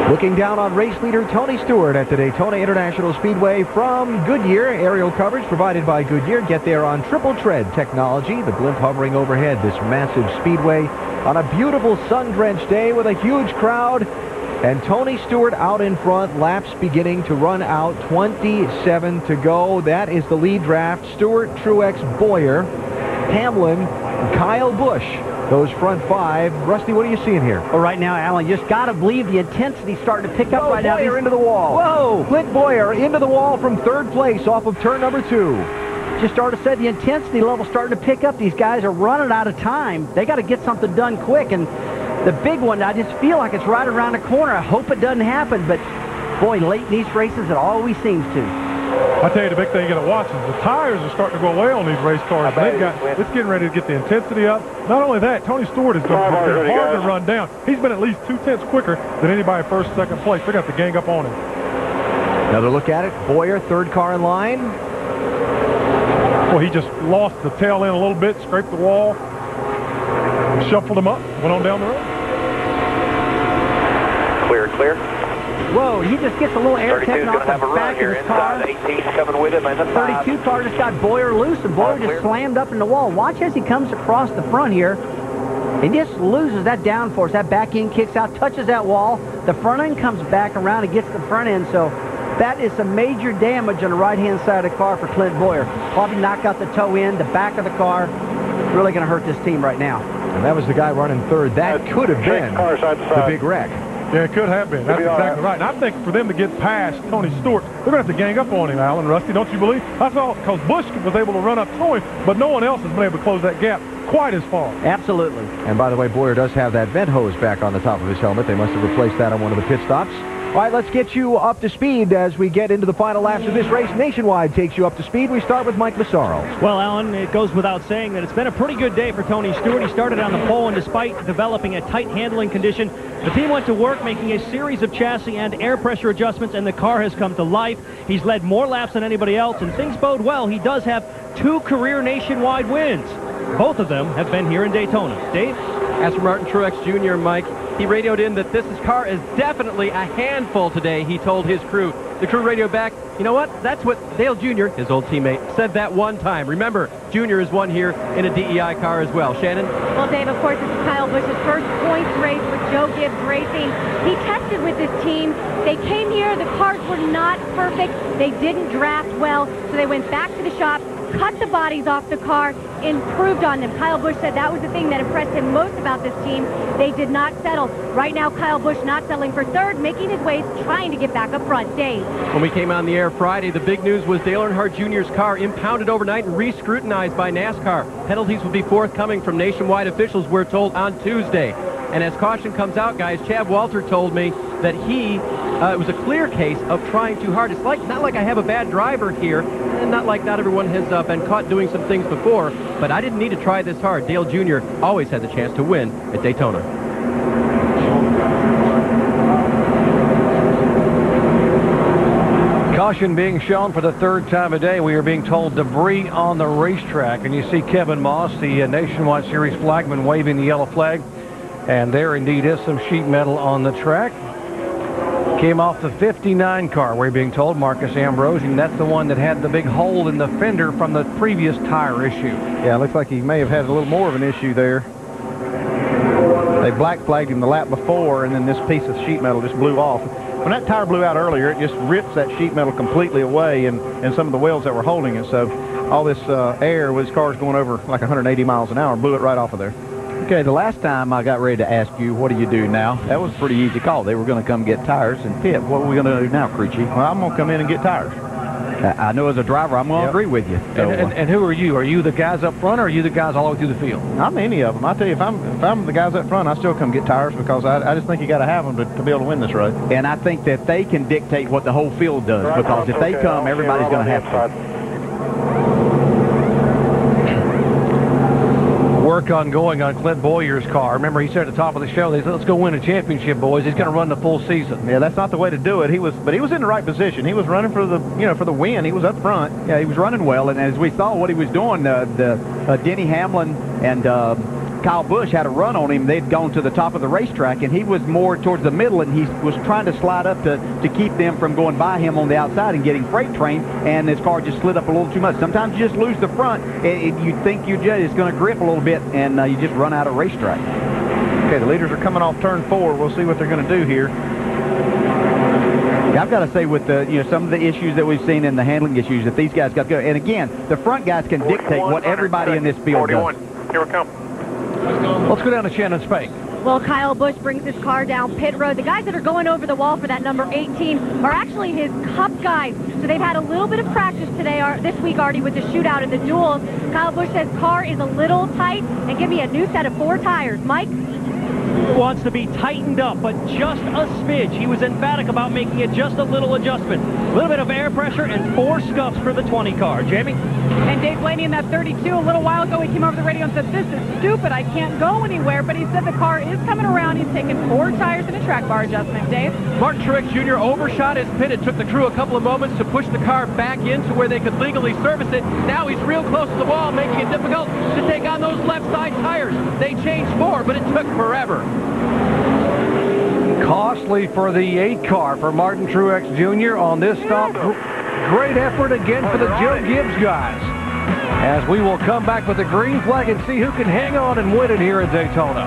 Looking down on race leader Tony Stewart at the Daytona International Speedway from Goodyear. Aerial coverage provided by Goodyear. Get there on triple tread technology. The blimp hovering overhead this massive speedway on a beautiful sun-drenched day with a huge crowd. And Tony Stewart out in front. Laps beginning to run out. 27 to go. That is the lead draft. Stewart, Truex, Boyer, Hamlin, Kyle Busch. Those front five. Rusty, what are you seeing here? Well, right now, Alan, you just got to believe the intensity starting to pick up right now. Boyer into the wall. Whoa! Clint Boyer into the wall from third place off of turn number 2. Just started to say the intensity level starting to pick up. These guys are running out of time. They got to get something done quick. And the big one, I just feel like it's right around the corner. I hope it doesn't happen. But, boy, late in these races, it always seems to. I tell you, the big thing you got to watch is the tires are starting to go away on these race cars. It's getting ready to get the intensity up. Not only that, Tony Stewart has been hard to run down. He's been at least 2/10 quicker than anybody first, second place. They got to gang up on him. Another look at it. Boyer, third car in line. Well, he just lost the tail end a little bit, scraped the wall, shuffled him up, went on down the road. Clear. Whoa, he just gets a little air taken off the back of his car. 18 coming with him, and the 32 car just got Boyer loose, and Boyer just slammed up in the wall. Watch as he comes across the front here. He just loses that downforce. That back end kicks out, touches that wall. The front end comes back around and gets the front end. So that is some major damage on the right-hand side of the car for Clint Boyer. Probably knocked out the toe end, the back of the car. Really going to hurt this team right now. And that was the guy running third. That could have been the big wreck. Yeah, it could have been. That's exactly right. And I think for them to get past Tony Stewart, they're going to have to gang up on him, Alan, Rusty. Don't you believe? That's all because Busch was able to run up to him, but no one else has been able to close that gap quite as far. Absolutely. And by the way, Boyer does have that vent hose back on the top of his helmet. They must have replaced that on one of the pit stops. All right, let's get you up to speed as we get into the final laps of this race. Nationwide takes you up to speed. We start with Mike Massaro. Well, Alan, it goes without saying that it's been a pretty good day for Tony Stewart. He started on the pole, and despite developing a tight handling condition, the team went to work making a series of chassis and air pressure adjustments, and the car has come to life. He's led more laps than anybody else, and things bode well. He does have 2 career nationwide wins. Both of them have been here in Daytona. Dave? As for Martin Truex Jr., Mike, he radioed in that this car is definitely a handful today, he told his crew. The crew radioed back, you know what? That's what Dale Jr., his old teammate, said that one time. Remember, Jr. has won here in a DEI car as well. Shannon? Well, Dave, of course, this is Kyle Busch's first points race with Joe Gibbs Racing. He tested with this team. They came here. The cars were not perfect. They didn't draft well, so they went back to the shop, cut the bodies off the car, improved on them. Kyle Busch said that was the thing that impressed him most about this team. They did not settle. Right now, Kyle Busch not settling for third, making his way, trying to get back up front. Dave. When we came on the air Friday, the big news was Dale Earnhardt Jr.'s car impounded overnight and re-scrutinized by NASCAR. Penalties will be forthcoming from nationwide officials, we're told, on Tuesday. And as caution comes out, guys, Chad Walter told me that it was a clear case of trying too hard. It's not like I have a bad driver here, and not like not everyone has been caught doing some things before, but I didn't need to try this hard. Dale Jr. always had the chance to win at Daytona. Caution being shown for the 3rd time a day. We are being told debris on the racetrack, and you see Kevin Moss, the Nationwide Series flagman, waving the yellow flag. And there indeed is some sheet metal on the track. Came off the 59 car, we're being told, Marcus Ambrose, and that's the one that had the big hole in the fender from the previous tire issue. Yeah, it looks like he may have had a little more of an issue there. They black flagged him the lap before, and then this piece of sheet metal just blew off. When that tire blew out earlier, it just rips that sheet metal completely away and some of the wheels that were holding it. So all this air with his cars going over like 180 miles an hour blew it right off of there. Okay, the last time I got ready to ask you, what do you do now? That was a pretty easy call. They were going to come get tires and pit. What are we going to do now, crew chief? Well, I'm going to come in and get tires. I know as a driver, I'm going to agree with you. So, and who are you? Are you the guys up front, or are you the guys all the way through the field? I'm any of them. I tell you, if I'm the guys up front, I still come get tires because I just think you got to have them to be able to win this race. And I think that they can dictate what the whole field does because if they come, everybody's going to have to. Work ongoing on Clint Boyer's car. Remember, he said at the top of the show, they said, let's go win a championship, boys. He's going to run the full season. Yeah, that's not the way to do it. But he was in the right position. He was running for the win. He was up front. Yeah, he was running well, and as we saw what he was doing, Denny Hamlin and Kyle Busch had a run on him. They'd gone to the top of the racetrack, and he was more towards the middle, and he was trying to slide up to keep them from going by him on the outside and getting freight train, and his car just slid up a little too much. Sometimes you just lose the front. You think it's going to grip a little bit, and you just run out of racetrack. Okay, the leaders are coming off turn 4. We'll see what they're going to do here. I've got to say, with the some of the issues that we've seen in the handling issues, that these guys got to go. And again, the front guys can dictate what everybody in this field does. Here we come. Let's go down to Shannon Spake. Well, Kyle Busch brings his car down pit road. The guys that are going over the wall for that number 18 are actually his Cup guys. So they've had a little bit of practice this week already with the shootout and the duels. Kyle Busch says car is a little tight and give me a new set of 4 tires. Mike? Wants to be tightened up, but just a smidge. He was emphatic about making it just a little adjustment. A little bit of air pressure and 4 scuffs for the 20 car. Jamie? And Dave Blaney in that 32, a little while ago, he came over the radio and said, this is stupid, I can't go anywhere. But he said the car is coming around. He's taken 4 tires and a track bar adjustment. Dave? Martin Truex Jr. overshot his pit. It took the crew a couple of moments to push the car back into where they could legally service it. Now he's real close to the wall, making it difficult to take on those left side tires. They changed 4, but it took forever. Costly for the 8 car for Martin Truex Jr. on this stop. Great effort again for the Joe Gibbs guys. As we will come back with the green flag and see who can hang on and win it here at Daytona.